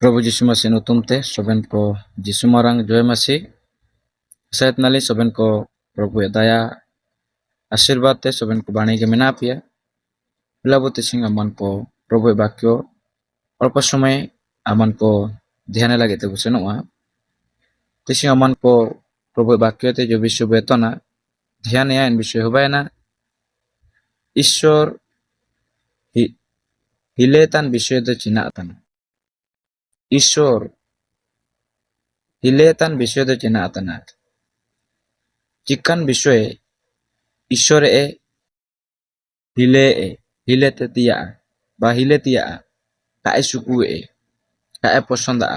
प्रभु यीशु मसीह नुतुम ते सोबेन को यीशु मारंग जय मसीह सहित नाली सोबेन को प्रभु दया आशीर्वाद ते सोबेन को बाणी के मिना पिया बिलाबुति सिंह अमन को प्रभु वाक्य अल्प समय अमन को ध्यान लगे ते बुसेनुआ तिसिंग अमन को प्रभु वाक्य ते जो विश्व वेतना ध्यान या इन विषय होबायना ईश्वर हिलेतान विषय दो चिनातन ईश्वर हिलेतान विषय दो चिनातन चिकन विषय ईश्वर हिले ते तिया बा हिले तिया काए सुकुए काए पसंदा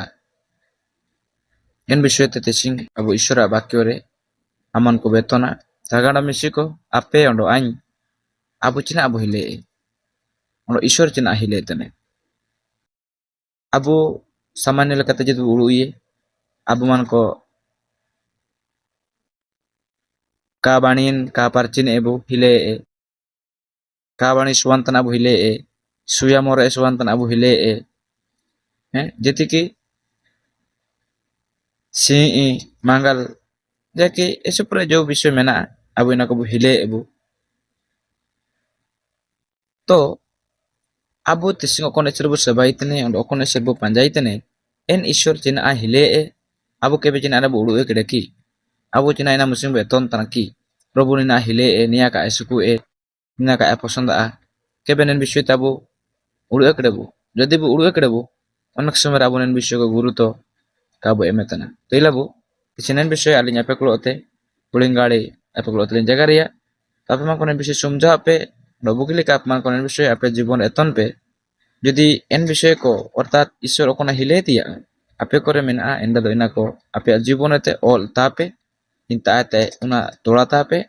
इन विषय ते तिसिंग अब ईश्वर वाक्य रे अमन को वेतना tagana misiko ape ondo ain abu cina abu hile ondo ईश्वर cina hile tene abu सामान्य lekate jitu ulu iye abu man ko ka banin ka parcin ebu hile ka bani suwantan abu hile suya more suwantan abu hile jeti ki si mangal jadi eso pura जो विषय में ना abu ina ko bu hile ebu तो abu tising okone serbu sebai tene ondo okone serbu panjai tene en Ishwar cina a hile abu kebe cina ada bu ulu kedeki abu cina ina musim beton tanaki Prabhu ni na hile niya ka esuku niya ka posonda kebe nen विषय tabu ulu kedebu jadi bu ulu kedebu onak समय abu nen विषय को गुरु तो kabu emetana तो ilabu kisenen विषय alinya pe kulote pulingali apa kulote jagaria tapi man konen विषय समझा पे डबुकिले का अपमान कोnen विषय आपे जीवन एतन पे यदि एन विषय को अर्थात ईश्वर ओकना हिले दिया आपे करे मेना एंदा दो इना को आपे जीवन एते ऑल तापे इंता ते उना तोड़ा तापे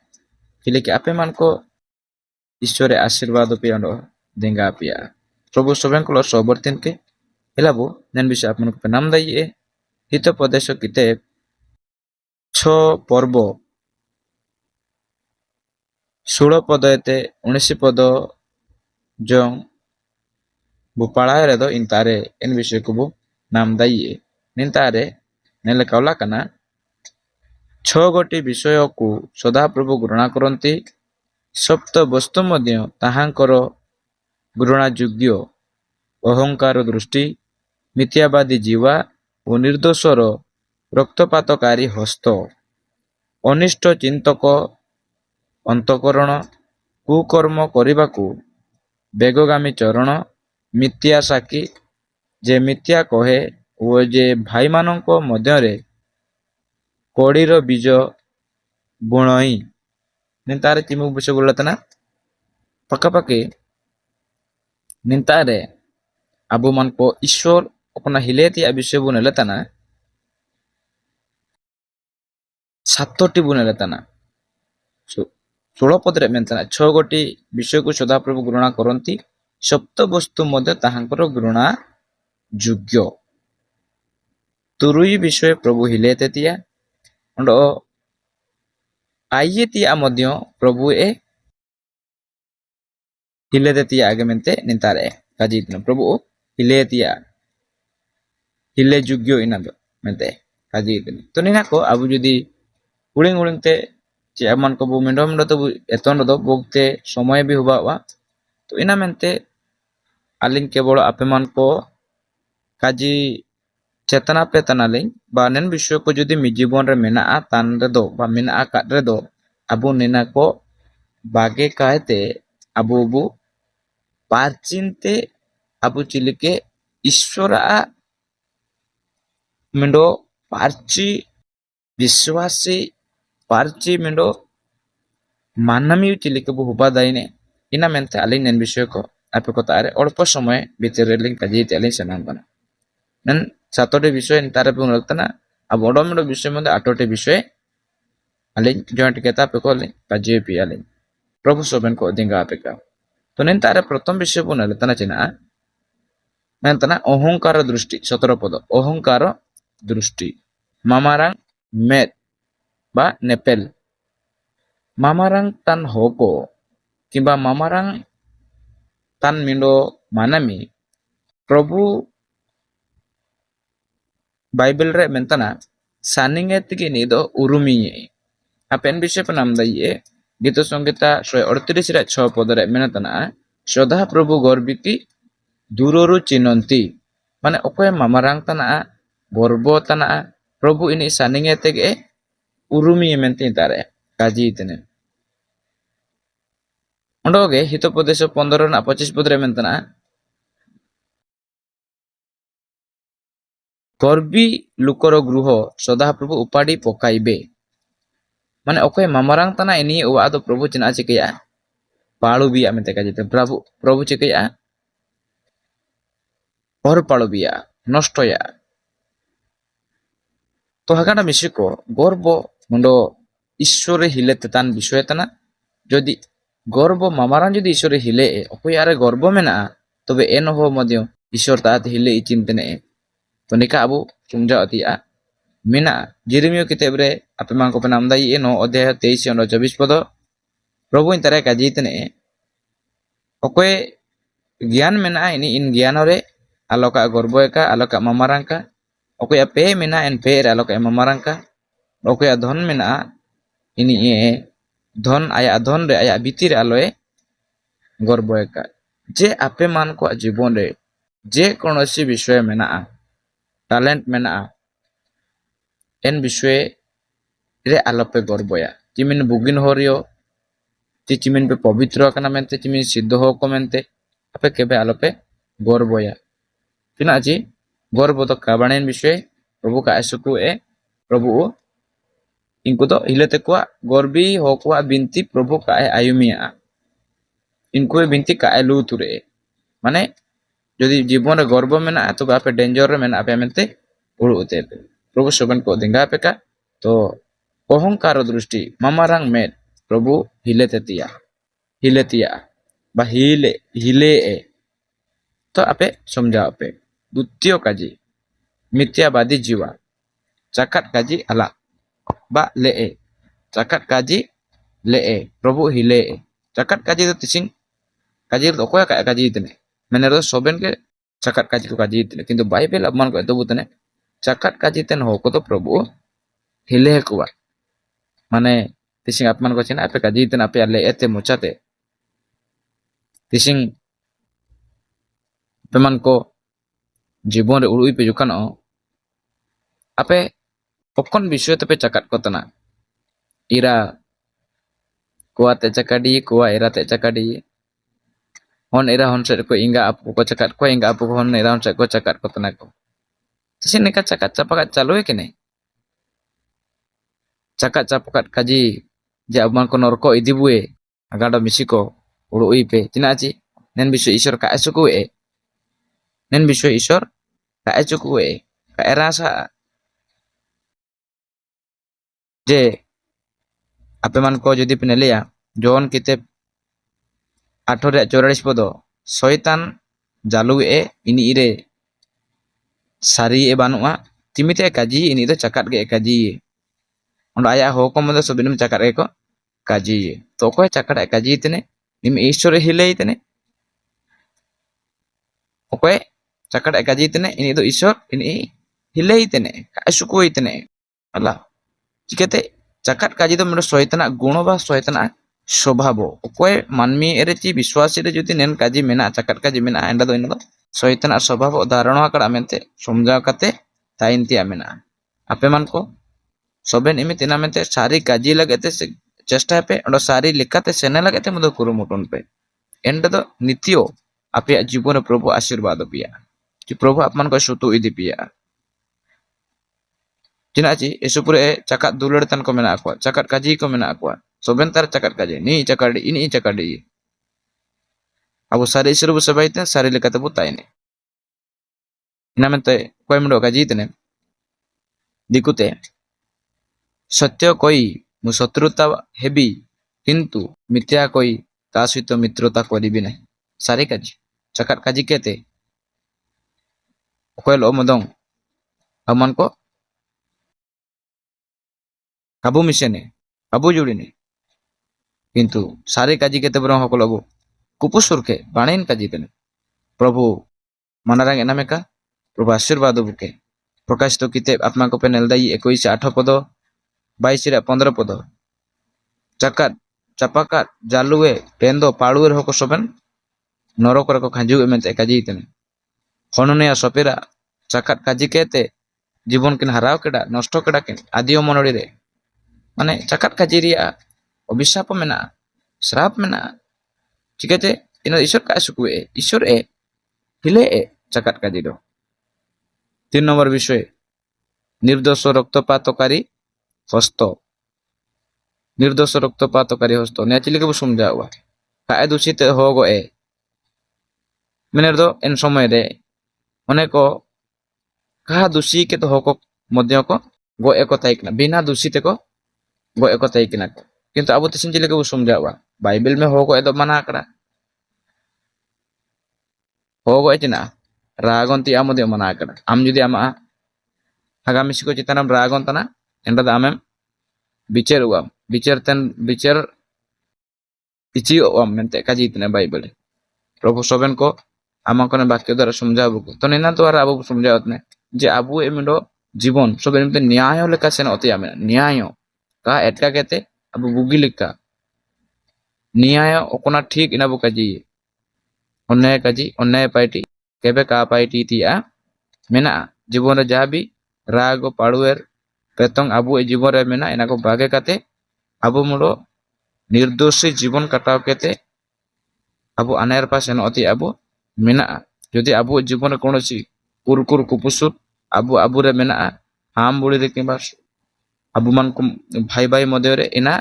किले के आपे मन को ईश्वर आशीर्वाद पे अंडो देंगा पिया प्रभु सोबेन को सोबर्तिन के एलाबो नेन विषय आपन को नाम दाइए हित प्रदेश किते 6 पर्व 16 पद एते 19 पद जों बुपाड़ा रे दो इंतारे इन विषय को बु नाम दाइए निंतारे नेले कावला कना 6 गोटी विषय को सदा प्रभु ग्रहण करंती सप्त वस्तु मध्य ताहांकर ग्रहण योग्य अहंकार दृष्टि मिथ्यावादी जीवा और निर्दोषर रक्तपातकारी हस्त अनिष्ट चिंतक अंतकरण कुकर्म करने बेगगामी चरण मिथ्या साकी जे मिथ्या कहे वो जे भाई मानक मध्य कड़ीर बीज बुणई निंतारे चिमु विषय बोलतना पकापकी निंतारे अबु मन को ईश्वर अपना हिलेती विषय बुने लेतना 7टी बुने लेतना 16 पदरे मेंतना 6 गोटी विषय को सदा प्रभु ग्रहण करंती सप्त वस्तु मध्य ताहांकर ग्रहण योग्य तुरुई विषय प्रभु हिलेते तिया अंडो आइए तिया मध्य प्रभु हिलेते तिया आगे मेंते निंतारे काजी प्रभु हिलेतिया हिले योग्य इना दो मेंते काजी तो निना को अब जदी उड़िंग उड़िंगते चे अमन को बु मेंडो मेंडो तो एतन दो बोगते समय भी हुबावा तो इना मेंते आलिन केवल आपे मन को काजी चेतना पे तनालिन बानेन विषय को जदी मि जीवन रे मेना तान रे दो बा मेना का रे दो अबु निना को बागे कहते अबु बु पारचिनते अबु चिलिके ईश्वर मेंडो पार्ची विश्वासी पार्ची मेंडो मानमी चिलिके बु हुबा दाइने इना मेंते आलिन नेन विषय को आपे को तारे अल्प समय भीतर लिंक काजी तेलिन सनाम बना नन 7टे विषय तारे पे लगतना अब ओडोमेडो विषय मध्ये 8टे विषय आलिन जॉइंट केता पे को काजी पी आलिन प्रभु सोबेन को दिंगा आपे का तो नेन तारे प्रथम विषय बुने लेतना चिना मेंतना अहंकार दृष्टि 17 पद अहंकार दृष्टि मामारांग मेद बा नेपेल मामारांग तान होको किंबा मामारांग तान मिंडो मानामी प्रभु बाइबल रे मेंतना सानिंगे तिगे नि दो उरुमिये apen bisa penamdai gitu Sangeeta 138 रे 6 पद रे मेनतना सदा प्रभु गर्बिति दूरोरु चिनंती माने ओकोय मामारांग तना गर्बो तना प्रभु ini saninge tege urumi menti tare kaji itene ondoge hitopodesh 15 na 25 pad re mentana गर्बी looker गृह सदा प्रभु उपाड़ी पकाइबे माने ओकोय मामारांग तना इनी ओवा दो प्रभु चिना चिकया पाळु बिया मेते काजिते प्रभु प्रभु चिकया और पाळु बिया नष्टया तो हागाना मिसिको गर्व मुंडो ईश्वरे हिले तेतान विषय तना जदि गर्व मामारांग जदि ईश्वरे हिले ओकोय आरे गर्व मेना तबे एन हो मध्य ईश्वर तात हिले चिंतने तो निका अबु समझावतिया मेना जेरेमिया किताब रे आपे मान को पेनामदाई नो अध्याय 23 और 24 पद प्रभु इन तरह काजीतने ओकोय ज्ञान मेना इनी इन ज्ञान रे आलोका गर्बयका आलोका मामारांका ओकोय पे मेना इन पे रे आलोका मामारांका ओकोय धन मेना इनी धन आया धन रे आया भीतिर आलोय गर्बयका जे आपे मान को जीवन रे जे कोनोसी विषय मेना टैलेंट मेना एन विषय रे आलोपे गर्बया चिमिन बुगिन होरियो चिमिन पे पवित्र कना मेनते चिमिन सिद्ध हो को मेनते आपे केबे आलोपे गर्बया चिना जी गर्ब तो काबाणेन विषय प्रभु का आसुकु प्रभु इनको तो हिलेते को गर्बी हो को बिनती प्रभु का आयुमिया इनको बिनती का लुतुरे माने यदि जीवन रे गर्व मेना तो आपे डेंजर रे मेना आपे मेनते उड़ुते प्रभु सबन को दिंगा पे का तो अहंकार दृष्टि मामारांग मेद प्रभु हिलेतिया बा हिले तो आपे समझाओ पे द्वितीय काजी मिथ्यावादी जीवा चाकट काजी अला बा ले चाकट काजी ले प्रभु हिले चाकट काजी तो तिसिंग काजी तो कोया काजी इतने मैंने रो सोबेन के चाकट काजी को काजी इतने किंतु बाइबल अपमान को तो बुतने चाकट काजी तेन हो को तो प्रभु हिले कुआ माने तिसिंग अपमान को चिना आपे काजी तेन आपे ले एते मुचाते तिसिंग पेमान को जीवन रे उड़ुई पे जुकानो आपे पक्कन विषय तपे चाकट को तना इरा कुआ ते चकाडी कुआ इरा ते चकाडी हन इरा हन से को इंगा आपको को चकाट को इंगा आपको हन इरा हन से को चकाट को तना को तिसिंग नेका चकाट चपाका चालू है केने चाकट चापकाट काजी जे अबमान को नरको इदिबुए अगाडो मिसिको उड़ुई पे चिनाची नेन विषय ईश्वर का आसुकुए नेन विषय ईश्वर का आचुकुए का एरासा जे आपे मान को जदि पे नेलिया जोन किताब 8 रे 44 पद शैतान जालुए इनी इरे सारी ए बानुआ तिमिते काजी इनी दो चाकट गे काजी आया हो को मदे सबिनम चाकट गे को काजी तो कोय चाकट काजी तने निम ईश्वर हिले तने ओकोय चाकट काजी तने इनी दो ईश्वर इनी हिले तने कासुको तने अला चिकते चाकट काजी तो मेरे शैताना गुण बा शैताना स्वभाव ओकोय मानमी एरेची विश्वासी रे जति नेन काजी मेना चाकट काजी मेना एंडा दो इनो शैताना स्वभाव धारणा कड़ा मेनते समझाव काते ताइनतिया मेना आपे मान को सबेन इमे तिना मेनते सारी काजी लगते चेष्टा पे और सारी लेखाते सेने लगते मदो कुरुमुटन पे एंड दो नित्यो आपे जीवन प्रभु आशीर्वाद पिया कि प्रभु आपमान को सुतु इदि पिया चिनाची एसुपुरे चाकट दुलड़ तन को मेना को चाकट काजी को मेना को सबेन तार चाकट काजी नी चाकड़ी इनी चाकड़ी अब सारी सुरु सबाइते सारी लेखाते बुताइने इना मेनते कोय मुंडो काजी तने दिकुते सत्य कोई मु शत्रुता हेबी किंतु मिथ्या कोई ता सहित मित्रता करिबि नै सारे काजी चाकट काजी केते कोयल ओ मदंग अमन को kabu misene kabu judine কিন্তু সারে কাজি কেতে বরং হকল আবু কুপুসুরকে বাণেন কাজি তেনে প্রভু মনারাং এনামেকা প্রভু আশীর্বাদ বুকে প্রকাশিত কিতাব আত্মা কোপে নেলদাই 21:8 পদ 22-15 পদ চাকাত চাপাকাত জালুয়ে পেন্দো পাড়ুয়ের হক সবেন নরক রক খাঁজু এমেতে কাজি তেনে হননিয়া সপেরা চাকাত কাজি কেতে জীবন কিন হারাও কেডা নষ্ট কেডা কিন আদিও মনড়ি রে মানে চাকাত কাজি রিয়া অভিশাপ মেনা শ্রাপ মেনা চিকাতে ina ঈশ্বর কা সুকুয়ে ঈশ্বর এ হিলে এ চাকাত কাজি দো 3 নম্বর বিষয় নির্দোষ রক্তপাতকারী হস্ত निर्दोष रक्तपातकारी हस्त ने चिली के समझावा काए दूषित हो गए मेनेर दो इन समय रे अने को कहा दूषी के तो होको मध्य को गो एको ताइकना बिना दूषित को गो एको ताइकना किंतु अब तिसिन चिली के समझावा बाइबल में हो गए तो मना करा हो गए चिना रागंती आमदे मना करा आम जुदी आमा आगामी को चितानाम रागंतना एंडा दामेम बिचार हुआ बिचार इची मेंते काजी इतने बाइबल प्रभु सोबेन को आमाकोने वाक्य द्वारा समझाबो तो नेना द्वारा आबो समझावतने जे आबो एमिडो जीवन सोबेन मेंते न्याय लेका सेन अतिया में न्याय का एटका केते आबो बुगी लेका न्याय ओकोना ठीक इनाबो काजी अन्याय पाइटी केबे का पाइटी तिया मेना जीवन रे जाबी राग पाड़ुएर पेतंग आबो जीवन रे मेना इना को बागे काते आबो मुडो निर्दोषी जीवन काटाव केते आबो अनायर पास एन अति आबो मेना यदि आबो जीवन कोनोसी कुरकुर कुपुसुर आबो आबो रे मेना हाम बुड़ी रे किबा आबो मान को भाई भाई मध्य रे इना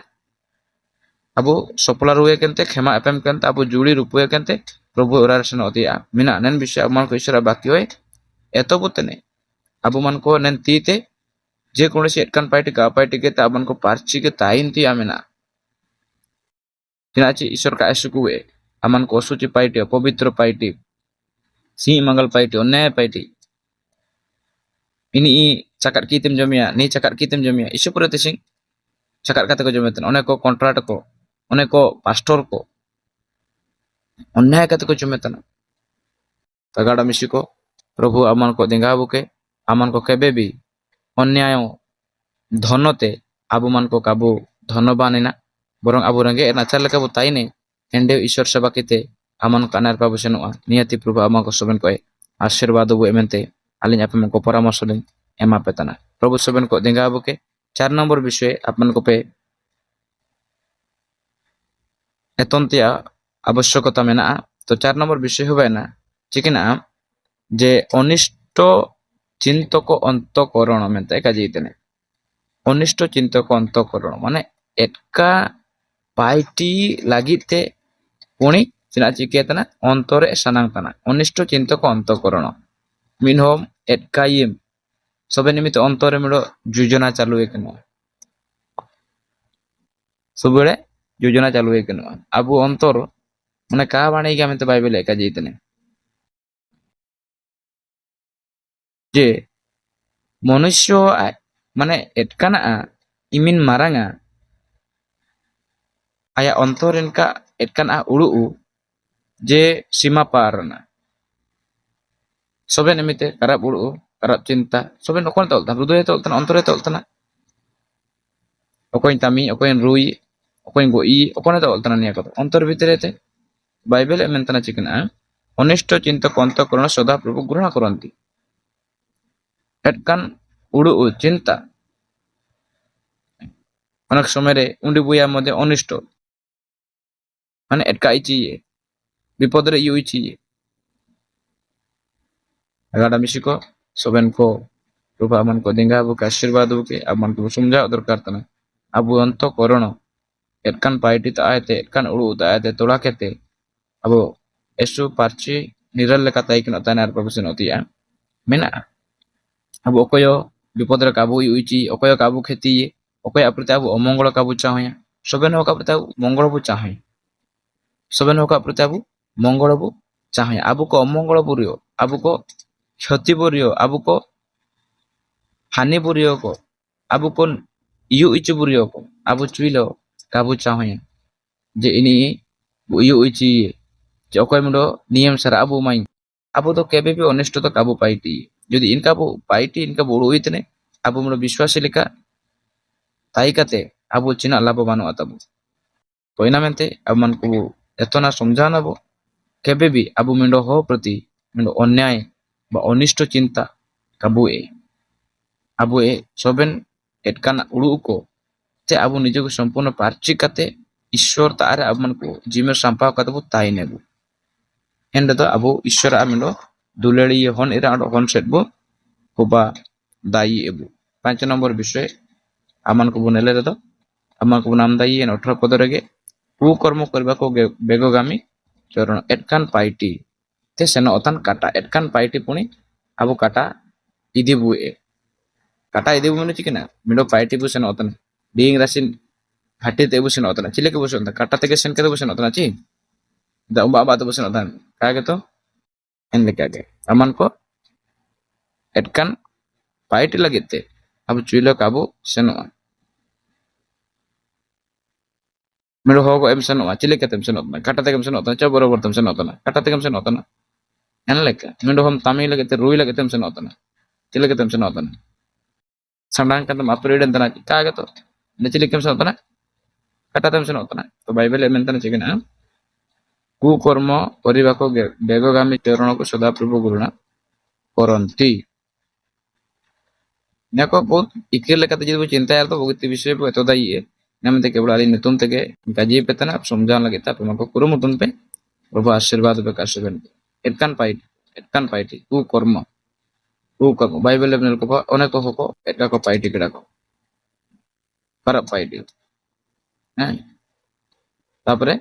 आबो सपला रुए केनते क्षमा एपम केनते आबो जुड़ी रुपये केनते प्रभु ओरार सेन अति मेना नेन विषय मान को ईश्वर बाकी होय एतो बुतने आबो मान को नेन तीते जे कोनोसी एटकान पाइटी का पाइटी के ताबन को पार्ची के ताइन ती आमेना चिनाची ईश्वर का सुकुए अमन को असुचि पाइटी पवित्र पाइटी सी मंगल पाइटी अन्याय पाइटी ini cakar kitim jomia ni cakar kitim jomia isu pura tesing cakar kata ko jometan onek ko kontrat ko onek ko pastor ko अन्याय kata ko jometan tagada misiko प्रभु अमन को देंगा बुके अमन को केबे भी अन्याय धनते आबो मान को काबू धनबानिना बरং आबो रंगे नाचार लेका बो ताइने एंडे ईश्वर सेवा केते अमन कानार पाबो सेनुआ नियति प्रभु अमन को सोबेन को आशीर्वाद बो एमेंते आलिन आपन को परामर्श लिन एमा पेतना प्रभु सोबेन को देंगा बुके 4 नंबर विषय आपन को पे एतंतिया आवश्यकता मेना तो 4 नंबर विषय होबेना चिकिना जे अनिष्ट चिंतक अंतकरण मेंते काजीतने अनिष्ट चिंतक अंतकरण माने एटका पाइटी लागिते पुणी चिना चिकेतना अंतरे सनांगतना अनिष्ट चिंतक अंतकरण मीन होम एटकायिम सबे निमित्त अंतरे मिलो योजना चालू एकनो सबेले योजना चालू एकनो आबो अंतर माने का बाणी के मेंते बाइबल एका जीतने जे मनुष्य माने एटकाना इमिन मारांगा आया अंतरेन का एटकाना उड़ू जे सीमा पारना सबे निमित्ते खराब उड़ू खराब चिंता सबे नकोन तोलता हृदय तोलता अंतरे तोलता ओकोइन तामी ओकोइन रुई ओकोइन गोई ओकोन तोलता निया को अंतर भितरे ते बाइबल एमेंतना चिकना अनिष्ट चिंतक अंतकरण सदा प्रभु ग्रहण करंती एटकान उड़ू चिंता अनेक समय रे उंडी बुया मध्य अनिष्ट माने एटका इची विपद रे यु इची अगाडा मिसिको सोबेन को रूपा मन को देंगा बु आशीर्वाद के अमन को समझा दरकार तना अबु अंत करण एटकान पाइटी ता आयते एटकान उड़ू ता आयते तोड़ा केते अबु एसु पार्ची निरल लेका ताइकन तानार प्रभु सेनोतिया मेना अब ओकोयो विपद रे काबू युची ओकोयो काबू खेती ओकोय प्रति अब अमंगल काबू चाहया सबेन होका प्रति मंगल बु चाहय सबेन होका प्रति अब मंगल बु चाहय अब को अमंगल बुरियो अब को क्षति बुरियो अब को हानि बुरियो को अब को iyu ichu burio ko abu chuilo kabu chahoy je ini iyu ichi je okoy mundo niyam sara abu mai abu to kebe bi honesto to kabu paiti যদি ইনকা বু পাইটি ইনকা বড় হইতনে আবু মুলো বিশ্বাসী লেখা তাই কাতে আবু চিনা লাভ বানো আতাবু তো ইনা মেনতে আবমান কো এতনা সমঝানাবো কেবে বি আবু মিন্ডো হো প্রতি মিন্ডো অন্যায় বা অনিষ্ট চিন্তা কাবু abu soben etkan ulu ko te abu নিজেকে সম্পূর্ণ পারচি কাতে ঈশ্বর তার আবমান কো জিমের সম্পাও কাতবু তাই নেবু এন্ড তো abu ঈশ্বর আমিলো দুলেড়ি হন এরা হন সেটবু কোবা দায়ী এবু 5 নম্বর বিষয় আমান কো বনেলে তো আমান কো নাম দায়ী এন 18 পদরেগে কুকর্ম করবাকো বেগগামী চরণ এটকান পাইটি te seno otan kata etkan paiti puni abu kata idibu kata idibu menu cikina mindo paiti bu seno otan ding rasin hati te bu seno otan chile ke bu seno kata te ke sen ke bu seno otan ci da umba ba bu seno otan kage to en le kage aman ko etkan paiti lagite abu chuilo kabu seno mindo hogo em seno chile ke tem seno kata te ke seno otan cha borobar tem seno otan kata te ke seno otan en leka mindo hom tamil lagite rui lagite tem seno otan chile ke tem seno otan sandang kan tem apre den tana kage to ne chile ke seno otan kata tem seno otan to bible e mentana chikina ku কর্ম করিবাকো বেগগামী চরণকো সদাপ্রভু গুরুনা করন্তি দেখো বহুত Iker লেখাতে যদি চিন্তা আর তো বহুত বিষয় पे तो दाई है नमते केवल आली नितुम तके गाजी पेतना समझान लगे ता तुमको कुरुमुतुन पे प्रभु आशीर्वाद पे काशबेन एटकान पाइटी ku कर्म बाइबल में को अनेक को एटका को पाइटी केडा को खराब पाइटी हैं तापरे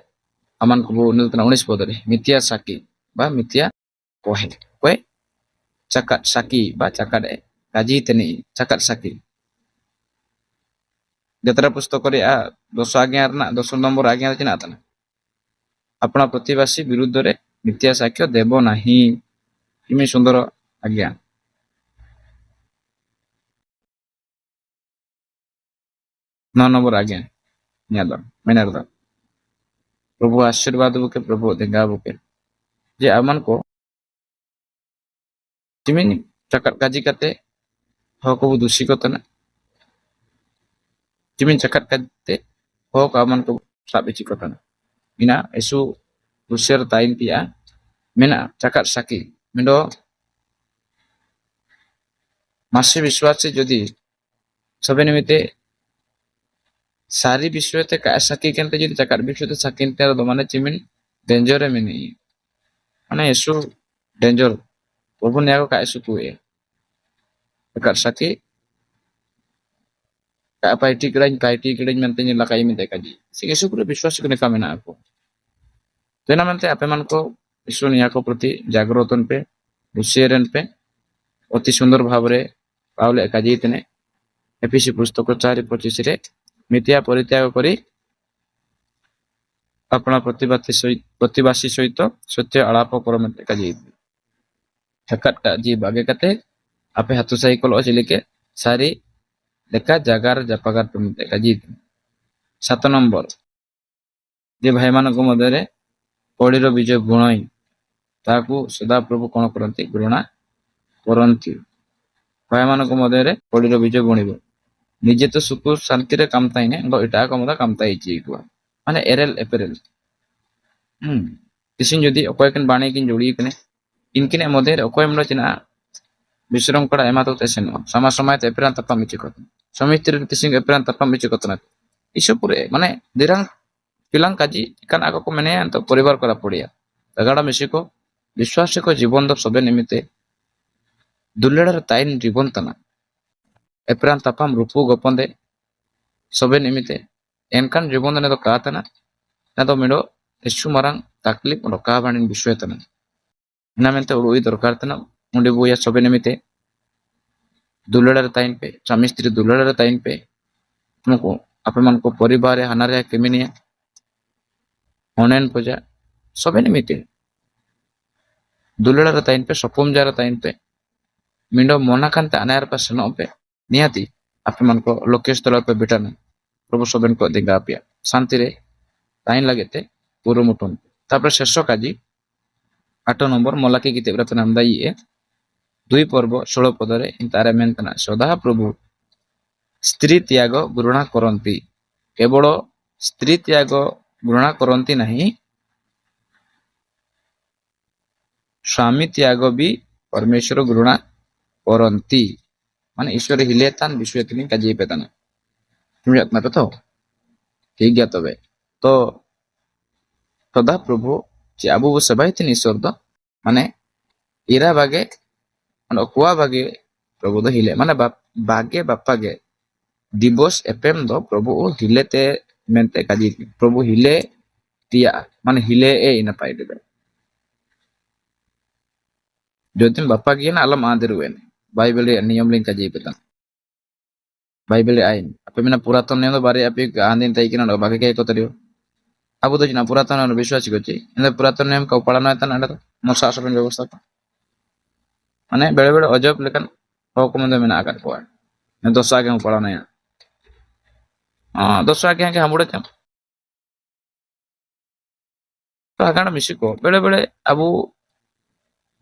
aman ko niltana 19 podore mitya saki ba mitya kohe koe cakat saki ba cakat kaji teni cakat saki jatra পুস্তকরে 10 আজ্ঞা না 10 নম্বর আজ্ঞা আছে না তানা আপনা প্রতিবাসী বিরুদ্ধরে মিথ্যা সাক্ষ্য দেব নাহি ইমি সুন্দর আজ্ঞা 9 নম্বর আজ্ঞা নিয়াদ মেনার দা प्रभु आशीर्वाद बुके प्रभु देगा बुके जे aman ko timin cakat kaji kate hoko dusi ko tana timin cakat kate hoko aman ko sabi ko tana ina esu usir tain pia mena cakat saki mindo masih विश्वासी যদি সবে নিমিতে सारी विश्वते का सकी केनते যদি চাকার বিশ্বতে সাকিনতে আর দমানে চিমিন ডেঞ্জারে মিনি মানে এসু ডেঞ্জার প্রভু নিয়াগো কা এসু কুয়ে চাকার সাকি কা পাইটি কিরাñ মেনতে ni lakai mi dekaji sing esu পুরো বিশ্বাস করে কামে না আপু তো না মানতে আপে মান को esu নিয়াগো প্রতি জাগ্রতন पे উসিয়েরেন पे অতি সুন্দর ভাবে পাউলে কাজি তেনে এপিসি পুস্তক 4:25 রে মিথ্যা পরিত্যাগ করি আপনা প্রতিবাসী সহিত সত্য আলাপ করমতে কাজি হেকাত কাজি বাগে কাতে আপে হাতু সাইকল অচিলিকে সারি লেখা জাগার জাপাগার পমতে কাজি 7 নম্বর যে ভাইମାନଙ୍କ ମଧ୍ୟରେ କଳିର ବିଜୟ ଗୁଣଇ ତାହାକୁ ସଦାପ୍ରଭୁ କଣ କରନ୍ତି ଘୃଣା କରନ୍ତି ଭାଇମାନଙ୍କ ମଧ୍ୟରେ କଳିର ବିଜୟ ଗୁଣିବ নিজে তো সুখ শান্তিরে কামতাই না এটা কমদা কামতাই চিকুয়া মানে এরেল এপেরেল তিসিন যদি অকয় কিন বাণী কিন জড়ি কিনে ইনকিনে মধ্যে অকয় মনে চিনা বিশ্রাম করা এমাতো তেসেন সময় সময় এপেরান তাপা মিচি কত সমিতির তিসিন এপেরান তাপা মিচি কত না ইসপুরে মানে দিরাং পিলাং কাজি কান আগো কো মানে তো পরিবার করা পড়িয়া তাগাড়া মিশিকো বিশ্বাসিকো জীবন দ সবে নিমিতে দুল্লেড়ার তাইন জীবন তানা এপরান তাপাম রূপু গোপন্দে সবে নিমিতে এনকান জীবন নে তো কাতনা না তো মিডো এসু মারাং তাকলিফ নো কা বানিন বিষয় তনা না মেনতে ওই দরকার তনা মুন্ডে বইয়া সবে নিমিতে দুলড়ার তাইন पे স্বামী স্ত্রী দুলড়ার তাইন पे तुमको अपमान को परिवार हानारे केमिनिया ऑनलाइन पूजा सবে निमिते दुलड़ार ताइन पे सपुम जार ताइन पे मिंडो मोना कांते अनायर पे सनो पे नियाती ape man ko lokesh tala pe betana probu soben ko dinga apia শান্তি রে তাইন লাগেতে পুরো মুটন তারপরে শেষ কাজী 8 নম্বর মলাকি গীতে ব্রত নাম দাই এ 2 পর্ব 16 পদরে তারে মেন্তনা সদা প্রভু স্ত্রী ত্যাগ ঘৃণা করନ୍ତି কেবল স্ত্রী ত্যাগ ঘৃণা করନ୍ତି ନାହିଁ স্বামী ত্যাগ ବି परमेश्वर घृणा करନ୍ତି माने ईश्वर हिले तान विश्व किनी काजी पेताना तुम जातना पे तो ठीक गया तो सदा प्रभु जे आबु सबाई थिन ईश्वर तो माने इरा बागे माने कुआ बागे प्रभु तो हिले माने बागे बापा गे दिवस एपएम दो प्रभु हिले ते मेंते काजी प्रभु हिले तिया माने हिले ए इन पाई दे जोतिम बापा गे ना अलम आदर वेन बाइबल नियम लिंक काजी पेतान बाइबल आइन apa mina puraton ne bare api andin tai kina bage ke ko tariyo abu to jina puraton no বিশ্বাস করছি এনে পুরাতন নিয়ম কাউ পালানো হতা না এটা মোর শাসন ব্যবস্থা মানে বেড়ে বেড়ে অজব লেখান হুকুম দে মেনা আকার পড় ne dosa ke পালানো ya dosa ke ke hamude tam তো আগানা মিশিকো বেড়ে বেড়ে আবু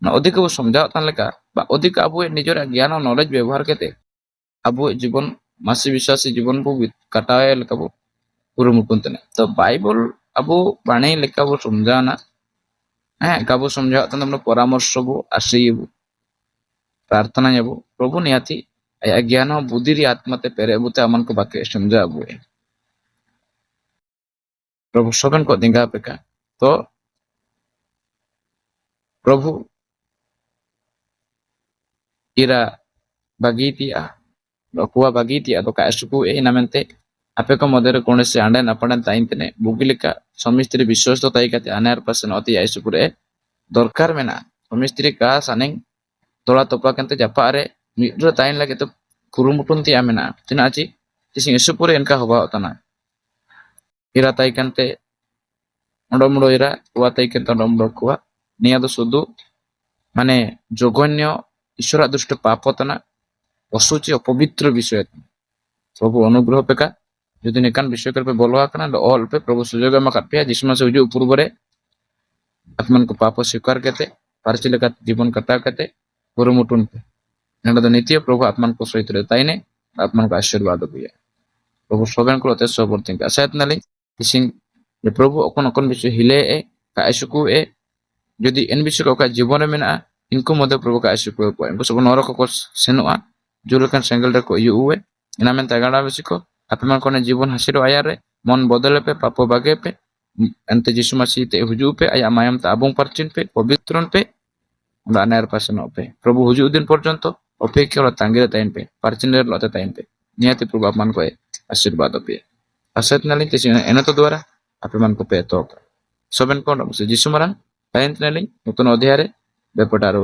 না অধিক ও সমঝাও তান লেখা বা অধিক আবু নিজের জ্ঞান ও নলেজ ব্যবহার করতে আবু জীবন মাসি বিশ্বাসী জীবন को कटाए लेकाबो पूरा मुकुंतने तो बाइबल अबो बाणे लेकाबो समझाना काबो समझा तन हमने परामर्श बो आशीबो प्रार्थना जाबो प्रभु नियाति ज्ञान बुद्धि री आत्माते पेरे बुते अमन को बाके समझाबो प्रभु सबन को दिंगा पेका तो प्रभु इरा बागीतिया कुआ बागीतिया तो कासुकु ए नमनते आपे को मदर कोने से अंडे नपड़न ताइंतने बुगिलिका समिस्त्री विश्वास तो ताई कते अनार पर्सन अति आइसुकुरे दरकार मेना समिस्त्री का सानें तोला तोपा कंते जापारे मिद्र ताइन लगे तो कुरुमुटुन ति आमेना तिनाची तिसिं इसुपुरे इनका हवा होतना इरा ताई कंते अंडोमडो इरा कुआ ताई कंते अंडोमडो कुआ निया तो सुदु माने जोगन्य ईश्वर दुष्ट पापतना অসুচি অপবিত্র বিষয় প্রভু অনুগ্রহ পেকা যদি নেকান বিষয় করবে বলवा कना ऑल पे प्रभु सुजोग में काटपे जिसमें से उजु पूर्वरे आत्मन को पाप स्वीकार करते पारचिल का जीवन कटा करते पुरमुटुन पे नंदा तो नित्य प्रभु आत्मन को सहित रहता ने आत्मन को आशीर्वाद दिए प्रभु सबन को ते सबरतिं का साथ नले किसिं जे प्रभु अकोन अकोन विषय हिले ए का आशुकु ए यदि इन विषय का जीवन में ना इनको मध्य प्रभु का आशुकु को इनको सब नरक को सेनुआ जुलकन सेंगल रे को युवे इना में तगाड़ा बिसिको अपमान कोने जीवन हसिरो आयारे मन बदले पे पापो बागे पे अंते यीशु मसीह ते हुजू पे आया मायम ता आबुं परचिन पे पवित्रन पे दानेर पासन पे प्रभु हुजू दिन पर्यंत अपेक्षा तांगिरे ताइन पे परचिन रे लते ताइन पे नियति प्रभु अपमान को आशीर्वाद पे असत नली तिसिन एना तो द्वारा अपमान को पे तो सबन को यीशु मरन ताइन नली नतुन अध्याय रे बेपटारो